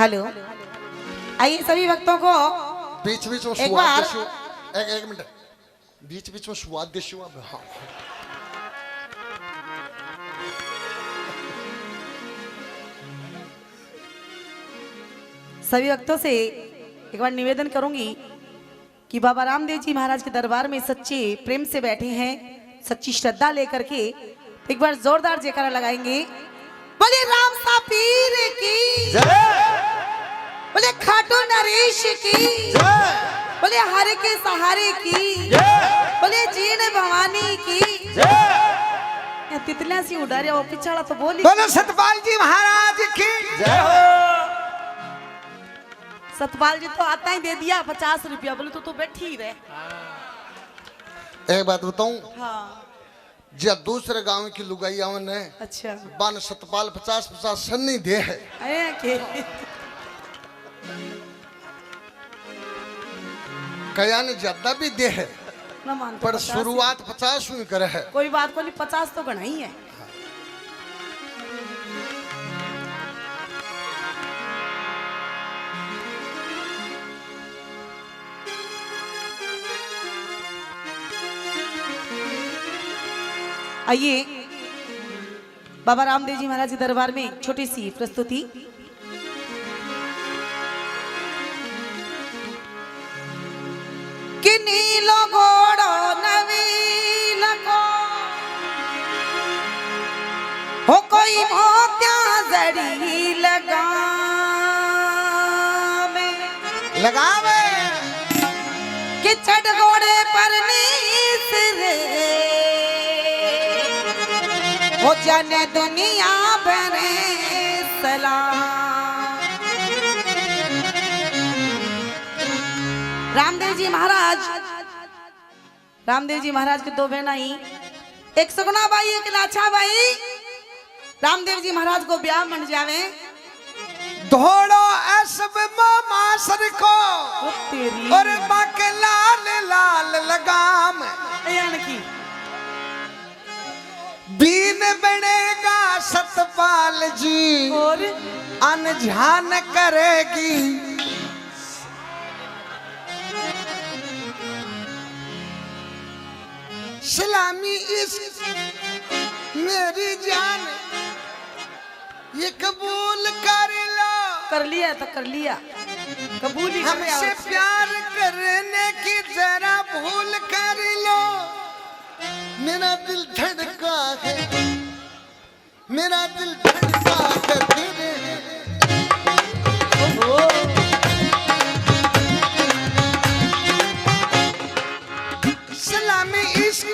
Hello, आइए सभी भक्तों को बीच बीच में एक बार एक मिनट, बीच बीच में स्वाद देशु। हाँ सभी भक्तों से एक बार निवेदन करूंगी कि बाबा रामदेव जी महाराज के दरबार में सच्चे प्रेम से बैठे हैं, सच्ची श्रद्धा लेकर के एक बार जोरदार जयकारा लगाएंगे। बोले राम सा पीर की जय, बोले खाटू नरेश की जय, बोले हर के सहारे की जय, बोले जीण भवानी की जय। तितलियां सी उड़ा रहा, वो पिछाड़ा तो बोली। बोलो सतपाल जी महाराज की जय हो। सतपाल जी तो आता ही दे दिया 50 रुपया, बोले तो बैठी ही रहे। एक बात बताऊं, हाँ जब दूसरे गांव की लुगाई आवन है, अच्छा बान सतपाल 50-50 सन्नी दे है, कया ने ज्यादा भी दे है, पर शुरुआत 50 ही करे है। कोई बात को नहीं, 50 तो गणा ही है। आइए बाबा रामदेव जी महाराज के दरबार में छोटी सी प्रस्तुति। कि नीलो घोड़ो नवील को हो कोई मोत्या जड़ी लगावे कि चढ़ घोड़े पर नीसरे हो जाने दुनिया भरे सलाम। रामदेव जी महाराज के दो बहना ही, एक सगुना बाई एक लाछा बाई। रामदेव जी महाराज को ब्याह मन जावे, धोड़ो ऐसब मासर को और माँ के लाल लाल लगाम की बीन बनेगा सतपाल जी और अनजान करेगी। सलामी इस मेरी जान ये कबूल कर लिया तो कर लिया, कबूल ही हमसे प्यार करने की जरा भूल कर लो। मेरा दिल धड़का है, मेरा दिल धड़का है तेरे। सलामी इश्क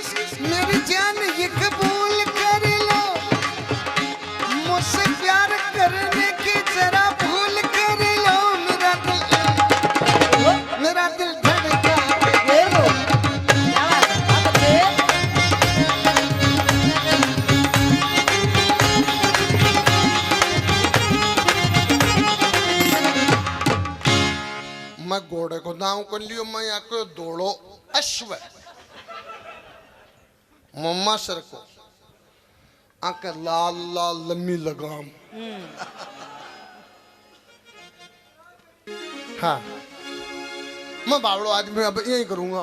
मेरी जान ये कबूल कर लो, मुझसे प्यार करने की जरा भूल कर लो। मेरा दिल धड़का मैं घोड़े को नाम कर लियो, मैं यहाँ को दौड़ो अश्व मम्मा सर को आके लाल लाल लम्बी लगाम। हाँ मैं बावड़ो आदमी अब यही करूंगा।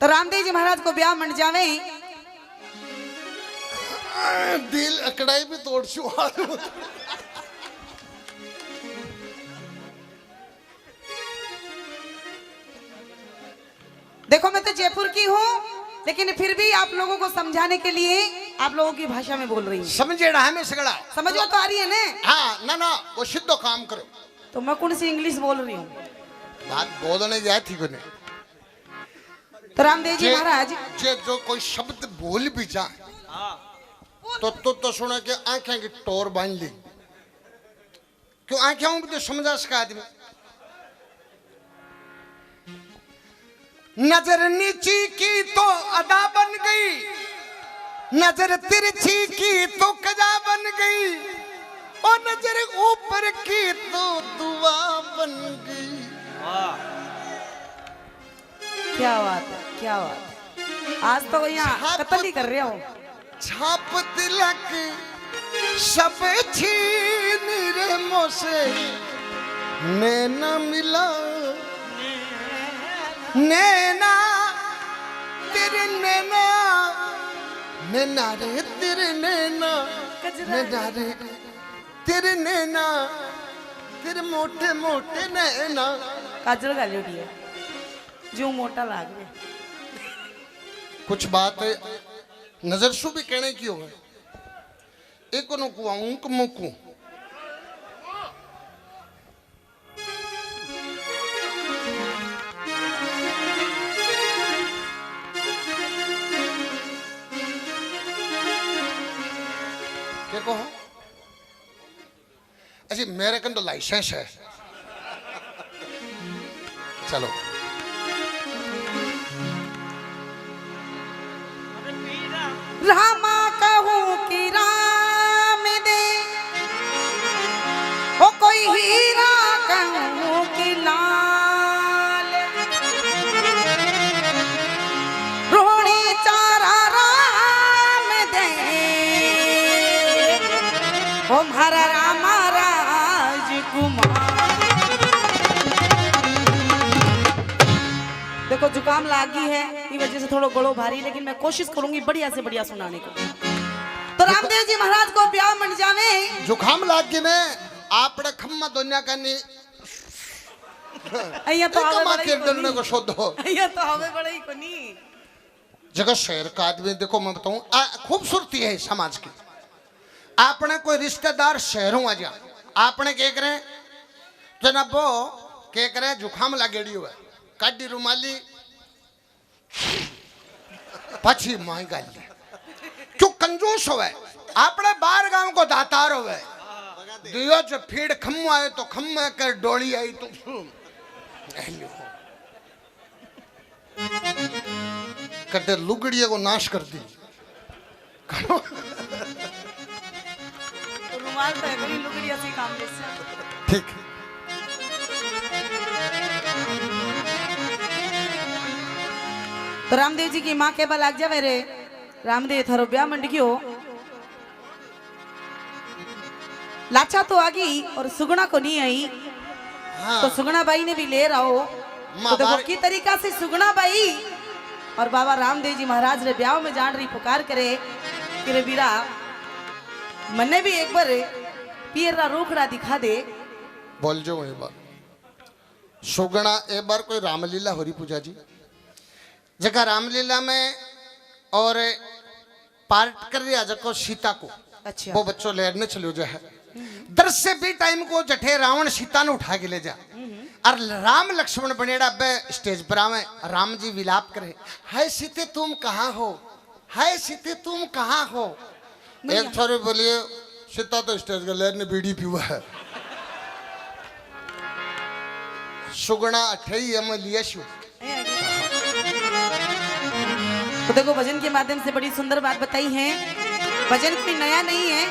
तो रामदेव जी महाराज को ब्याह मन जावे, दिल अकड़ाई भी तोड़ छू। देखो मैं तो जयपुर की हूँ, लेकिन फिर भी आप लोगों को समझाने के लिए आप लोगों की भाषा में बोल रही हूँ। समझेड़ा हमें सगड़ा समझ में तो आ रही है ना? हाँ ना ना वो सिद्धो काम करो। तो मैं कौन सी इंग्लिश बोल रही हूँ? बात बोलने जाए थी कोने। तो रामदेव जी महाराज जो कोई शब्द बोल भी जाए तो सुना के आंखें की टोर बांध ली। क्यों आंखें भी तो समझा सका आदमी। नजर नीची की तो अदा बन गई, नजर तिरछी की तो कजा बन गई, और नजर ऊपर की तो दुआ बन गई। क्या बात है, क्या बात है। आज तो यहाँ कत्ल ही कर रहे हो। छाप तिलक सब छीन रे मोसे नैना मिला नैना तेरे नैना नैना रे तेरे नैना नैना रे तेरे नैना तेरे मोटे मोटे नैना काजल गाली उठी है जो मोटा लाग रहा कुछ बात है नजर शू भी कहने की होगा एक नुकू ऊंक मुकू क्या कहो अच्छा मेरे कन तो लाइसेंस है चलो रामा कहूँ कि राम दे ओ कोई हीरा कहूँ कि लाल रोणी चारा राम दे ओ हमारा रामा राजकुमार। देखो जुकाम लागी है इस वजह से थोड़ा गलो भारी लेकिन मैं कोशिश करूंगी बढ़िया से बढ़िया सुनाने को। तो रामदेव जी महाराज को ब्याह मन जावे जुखाम लाग के में आपड़े खम्मा दुनिया का नहीं अయ్యా तो आवे मां बड़े के डरने को शोध हो अయ్యा तो आवे बड़े ही कोनी जगह शहर का आदमी देखो मैं बताऊं खूबसूरती है समाज की आपने कोई रिश्तेदार शहरों आ जा आपने क्या करे जनाब वो क्या करे जुखाम लागेड़ी हुआ काटी रुमाली पछी माई गाली क्यों कंजूस होवे आपने बाहर गांव को दातार होवे दियो जो फीड खम्मो आए तो खम्मे कर डोली आई तो कटे लुगड़िए को नाश कर दी तो रुमाल तो है कोई लुगड़िया से काम ले ठीक तो रामदेव जी की माँ के बल लाग जावे रे रामदेव थारो ब्याह मंड गयो लाचा तो आ गई और सुगुना को नहीं आई हाँ। तो सुगुना बाई ने भी ले रहो तो देखो की तरीका से सुगुना बाई और बाबा रामदेव जी महाराज रे ब्याह में जान रही पुकार करे कि रे बीरा मन्ने भी एक बार पीर रा रोकड़ा दिखा दे बोल जो एक बार सुगना एक बार कोई रामलीला हो रही पूजा जी जगह रामलीला में और पार्ट कर रहा जको सीता को अच्छा वो बच्चों लेने चलो जो है दर से भी टाइम को जठे रावण सीता ने उठा के ले जा और राम लक्ष्मण बनेड़ा बे स्टेज पर आवे राम जी विलाप करे हाय सीते तुम कहाँ हो हाय सीते तुम कहाँ हो एक छोरे बोलिए सीता तो स्टेज का लेर ने बीड़ी पीवा है सुगना अठई हम लिया शु तो देखो भजन के माध्यम से बड़ी सुंदर बात बताई है भजन कोई नया नहीं है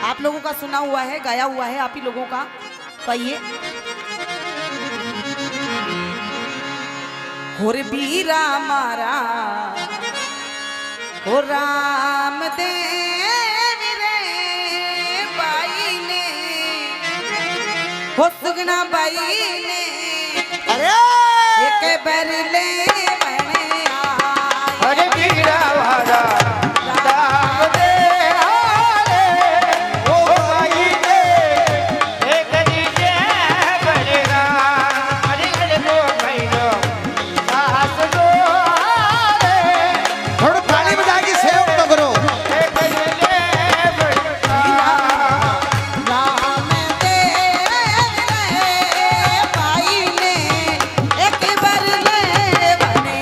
आप लोगों का सुना हुआ है गाया हुआ है आप ही लोगों का तो आइए हो रे बीरा मारा हो राम देव रे बाई ने हो सुगना बाई ने अरे एक बार ले अरे बीरा वाला दाम दे ओ भाई दे एक दीजे बनेगा अरे अरे वो भाई लो सास दो थोड़ा ताली बजा के सेव तो करो एक दीजे बनेगा राम देव रे भाई ने एक बार ले बने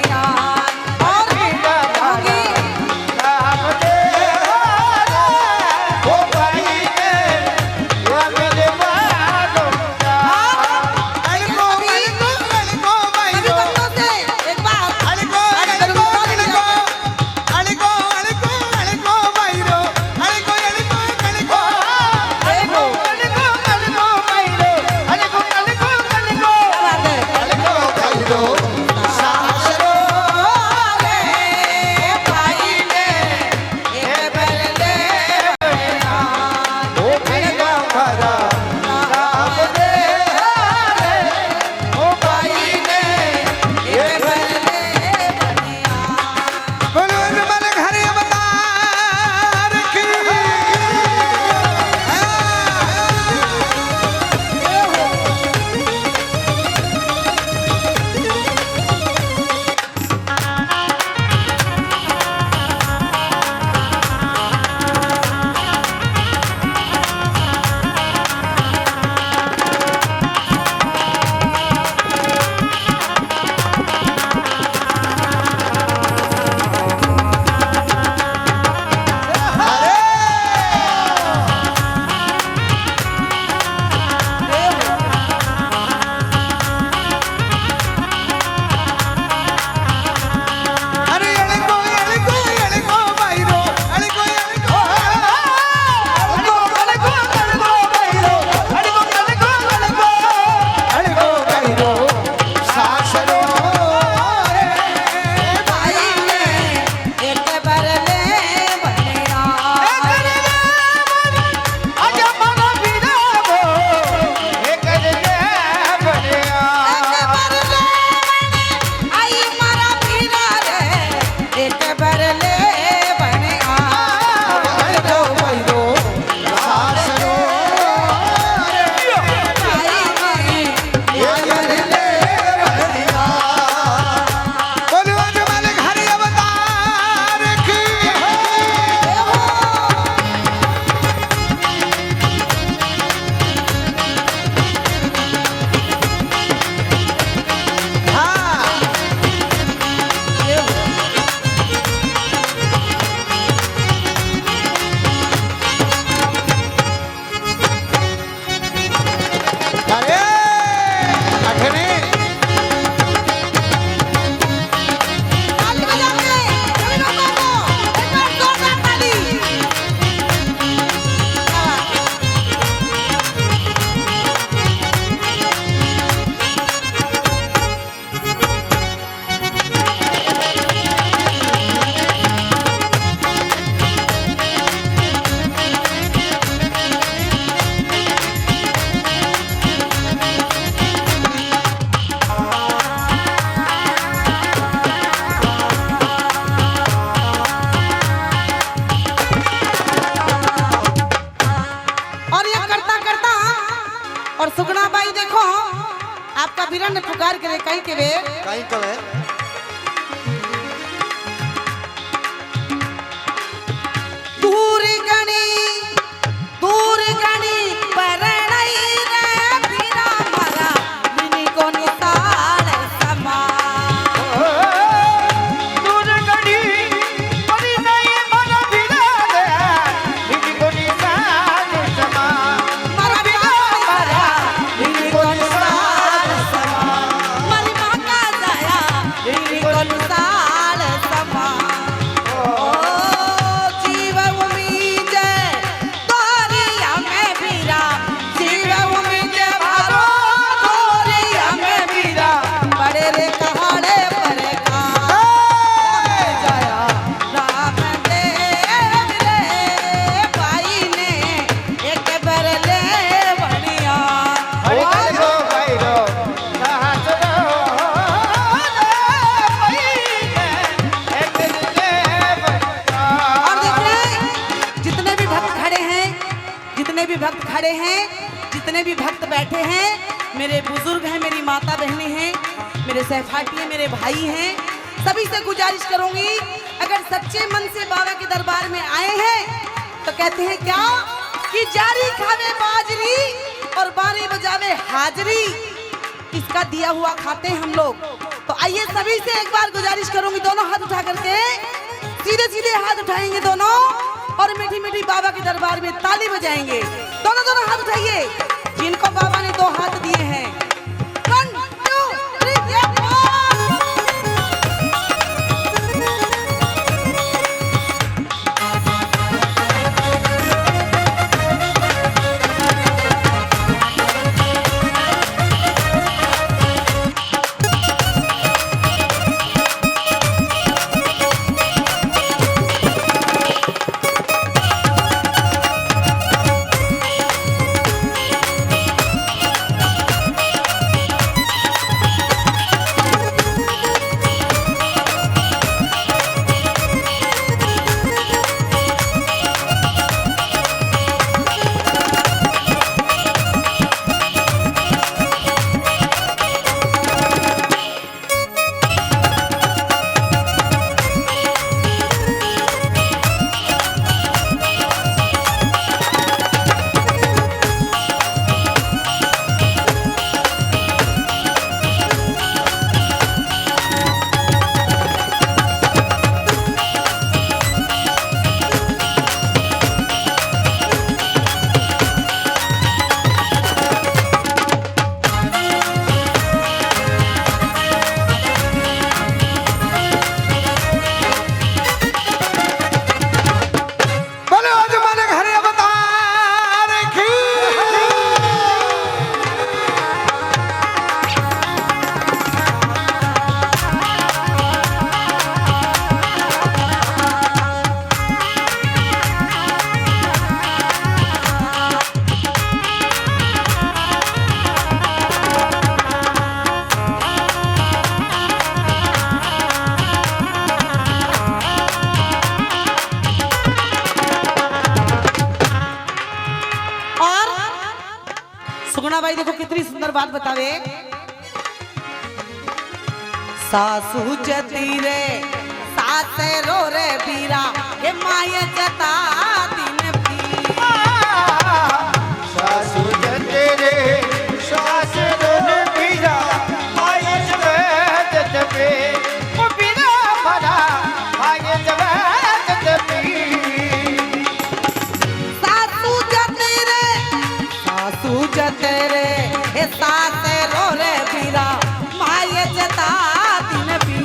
और सुगना बाई देखो आपका वीरन ने पुकार करे कहीं के वे कहीं कवे दूर गणी परणई रे बीरा मारा बिनी को निसाल समा दूर गड़ी परी नहीं मन बिना दे बिनी को निशान समा मारा मारा बिनी को निसाल समा मरी मां का जाया बिनी को निसाल समा ओ जीव उम्मीद तोरिया में बीरा जीव उम्मीद मारो तोरिया में बीरा बड़े रे कहाड़े परे का जाया राम देव रे भाई ने एक बार ले बढ़िया भैरो भैरो साहस रो एक ले और देखिए जितने भी भक्त खड़े हैं जितने भी भक्त खड़े हैं जितने भी भक्त बैठे हैं मेरे बुजुर्ग हैं मेरी माता बहनें हैं मेरे सहपाठी हैं मेरे भाई हैं सभी से गुजारिश करूंगी अगर सच्चे मन से बाबा के दरबार में आए हैं तो कहते हैं क्या कि जारी खावे बाजरी और बारी बजावे हाजरी इसका दिया हुआ खाते हैं हम लोग तो आइए सभी से एक बार गुजारिश करूंगी दोनों हाथ उठा करके सीधे सीधे हाथ उठाएंगे दोनों और मीठी मीठी बाबा के दरबार में ताली बजाएंगे दोनों दोनों हाथ उठाइए जिनको बाबा ने 2 हाथ दिए हैं 1 2 3 बोलो जमाने घरे अवतार की और सुगुणा बाई देखो कितनी सुंदर बात बतावे सासू जती रे सासे रो रे बीरा हे माये जता दिन पी सासू जते रे सास रोन पीरा आये जबे जबे ओ पीरा भरा आये जबे जबे सासू जते रे हे सासे रो रे बीरा माये जता दिन पी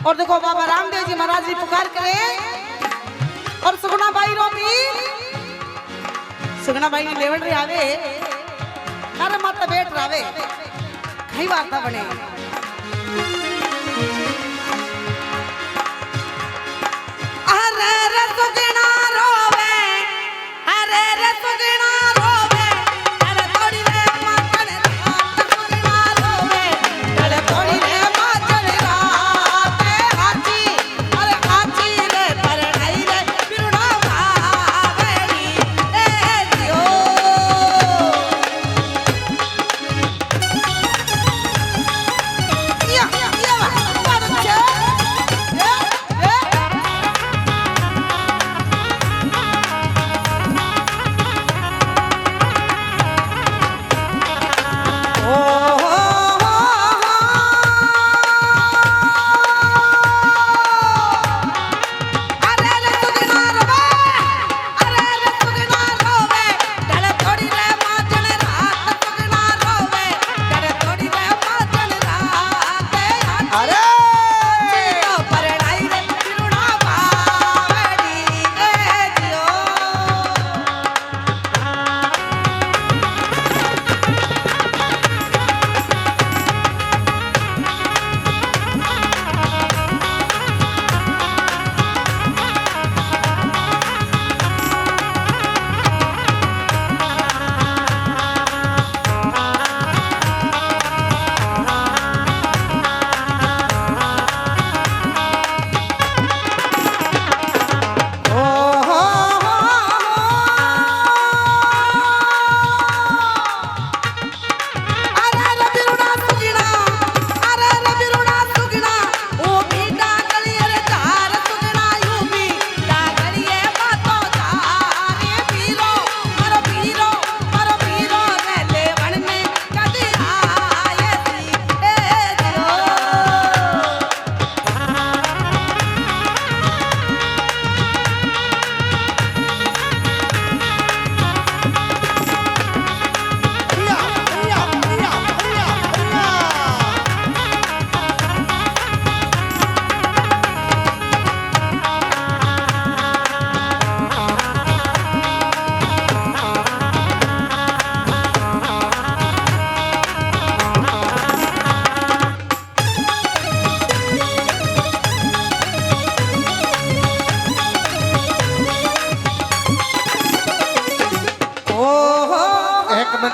और देखो बाबा रामदेव जी महाराज जी पुकार करे और सुगुना बाई रोमी सुगना बाई लेवल रे आवे अरे माता बैठ रावे कई वार्ता बने अरे रे सुगना रोवे अरे रे सुगना रोवे अरे थोड़ी रे माता ने सुगना रोवे अरे थोड़ी रे माता ने हाथी अरे हाथी रे पर नहीं रे बिरुड़ा भावेड़ी ए दियो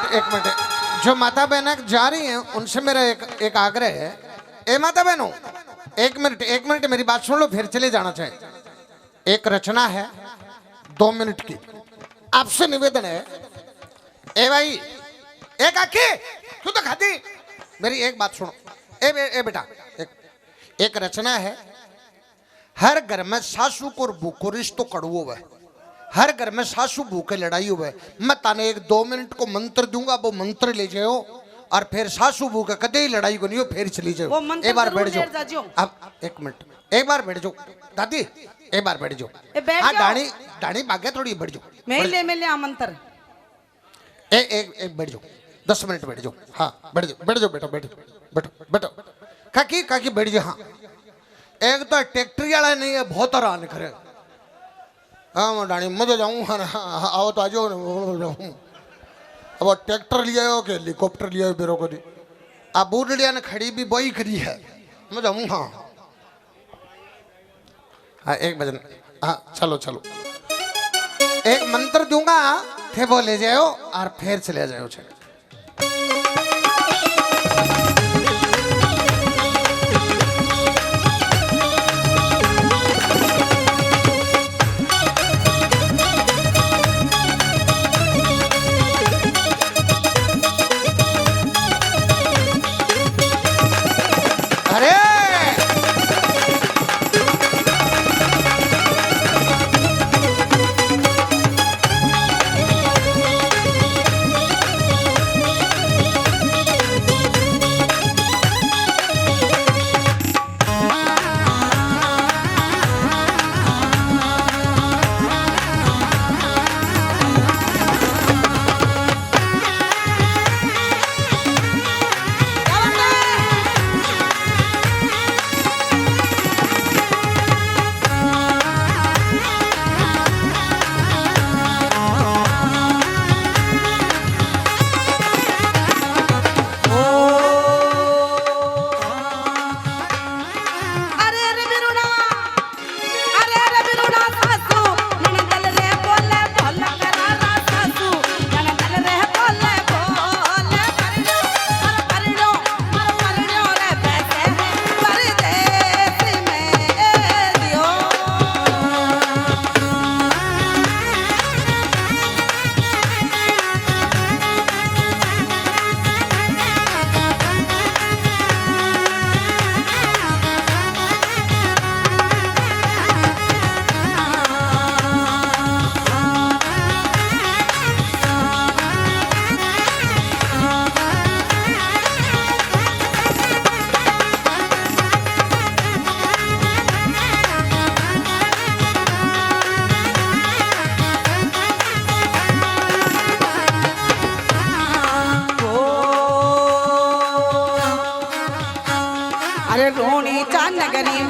एक मिनट जो माता बहना जा रही हैं उनसे मेरा एक आग्रह है। ए माता बहनों एक मिनट मेरी बात सुन लो फिर चले जाना चाहिए। एक रचना है 2 मिनट की, आपसे निवेदन है। ए भाई एक आखी तू तो खाती, मेरी एक बात सुनो। ए बेटा एक रचना है। हर घर में सासू को भूखो रिश्तो कड़वो है, हर घर में सासू भूखे लड़ाई हुए। मैं ताने एक 2 मिनट को मंत्र दूंगा, वो मंत्र ले जाओ और फिर सासू भूखे कदे ही लड़ाई को नहीं हो, फिर चली जाओ। एक बार बैठ जाओ। अब एक मिनट एक बार बैठ जाओ दादी, एक बार बैठ जाओ। हाँ डाणी भाग्य थोड़ी बैठ जाओ। मेले आमंत्र एक बैठ जाओ, 10 मिनट बैठ जाओ। हाँ बैठ जाओ बेटा, बैठो काकी बैठ जाओ। हाँ एक तो ट्रैक्टर वाला नहीं है, बहुत आराम करे। हाँ डाणी मजा जाऊँ आओ तो आ जाओ। अब ट्रैक्टर लिया हो कि हेलीकॉप्टर लिया हो बेरो को नहीं। अब बूढ़िया ने खड़ी भी वही खड़ी है, मैं जाऊँ। हाँ 1 बजे। हाँ चलो एक मंत्र दूंगा थे वो ले जाओ और फिर चले जाओ। अरे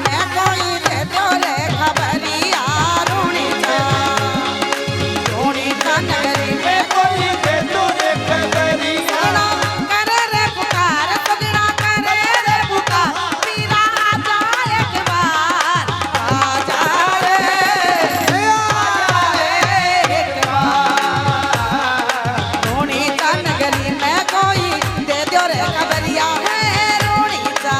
मैं कोई दे दो रे खबरिया रोनी सा नगरी में कोई दे दो रे खबरिया करे रे पुकार सगड़ा करे रे पुकार वीरा आजा एक बार आजा रे एक बार रोनी सा नगरी में कोई दे दो रे खबरिया है रोनी सा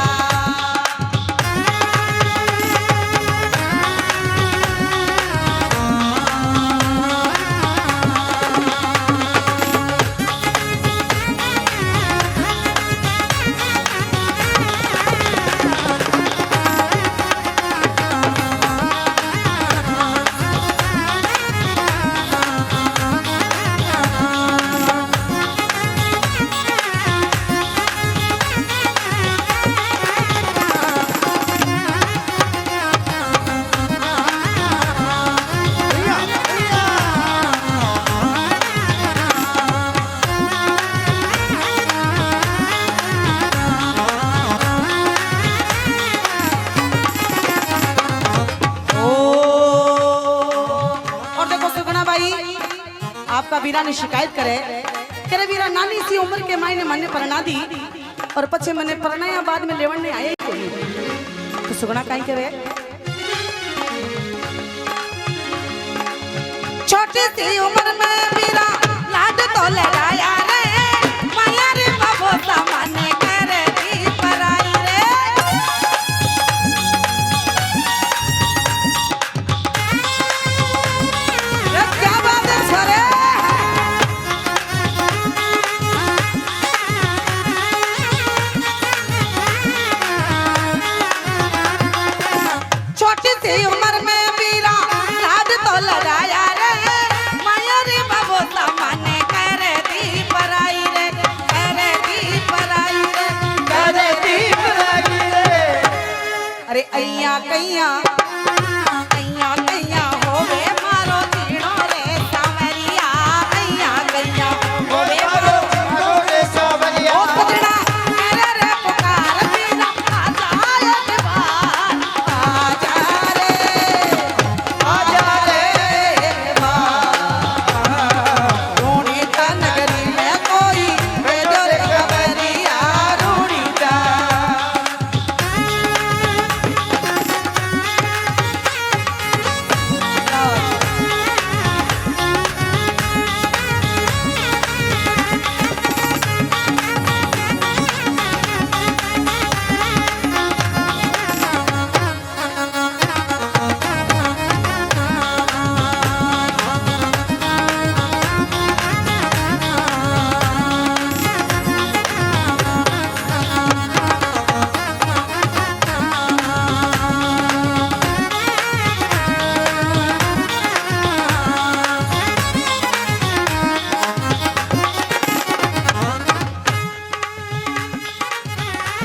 और देखो सुगना भाई आपका वीरा ने शिकायत करे करे वीरा नानी सी उम्र के मायने मने परना दी और पछे मने परनाया बाद में लेवन ने आए कोनी तो सुगना काई करे छोटी सी उम्र में वीरा लाड तो लगाया रे माया रे बाबू सामने करे दी पराई रे रे क्या बात है सरे छोटी सी उम्र में वीरा लाड तो लगाया रे माया रे बाबू सामने करे दी पराई रे करे दी पराई रे करे दी पराई रे अरे अय्या कैया होवे मारो तीणो रे सावरिया अय्या कैया होवे मारो तीणो रे सावरिया ओ सजना मेरे रे पुकार वीरा आजा एक बार आजा रे एक बार रोनी सा नगरी में कोई दे दो रे खबरिया रोनी सा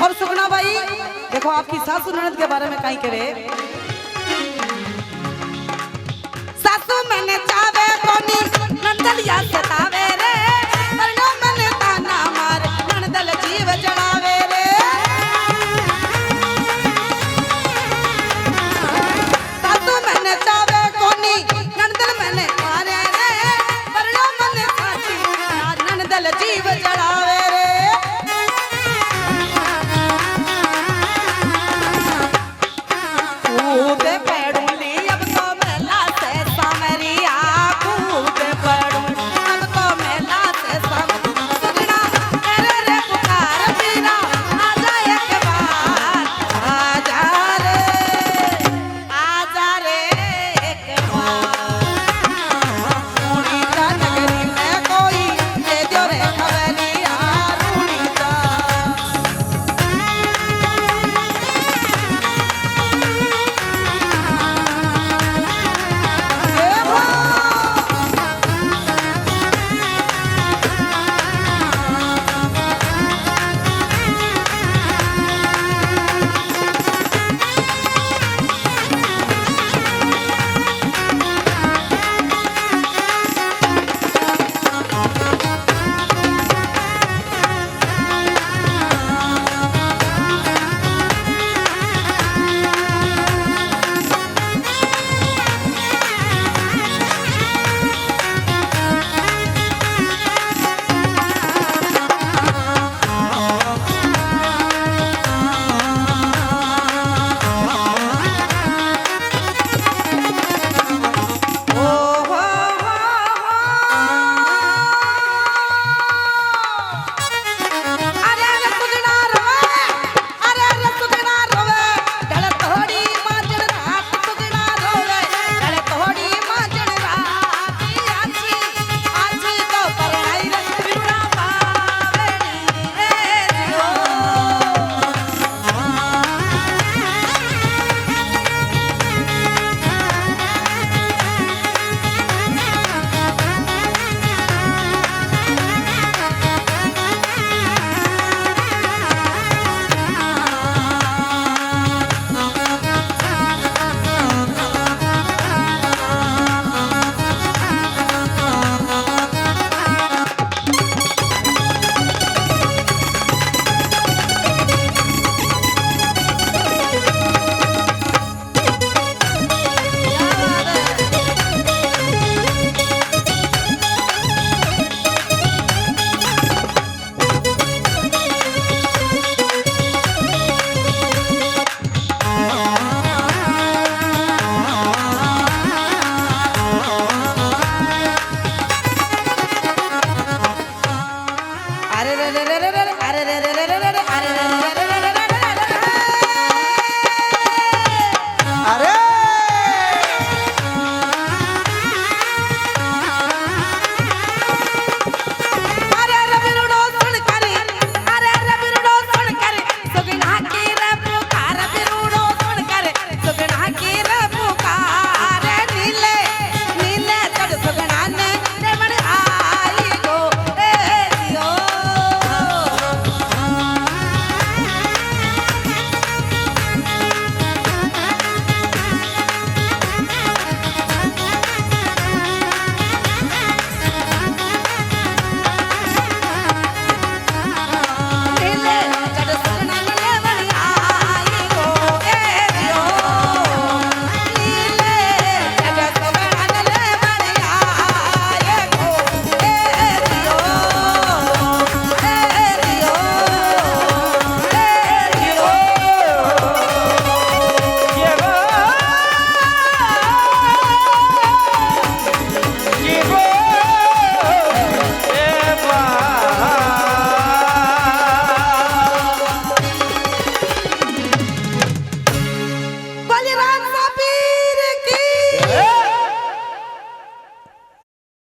और सुगना भाई देखो आपकी सासू ननद के बारे में कहीं करे सासू मैंने चावे कोनी नंदलिया सतावे रे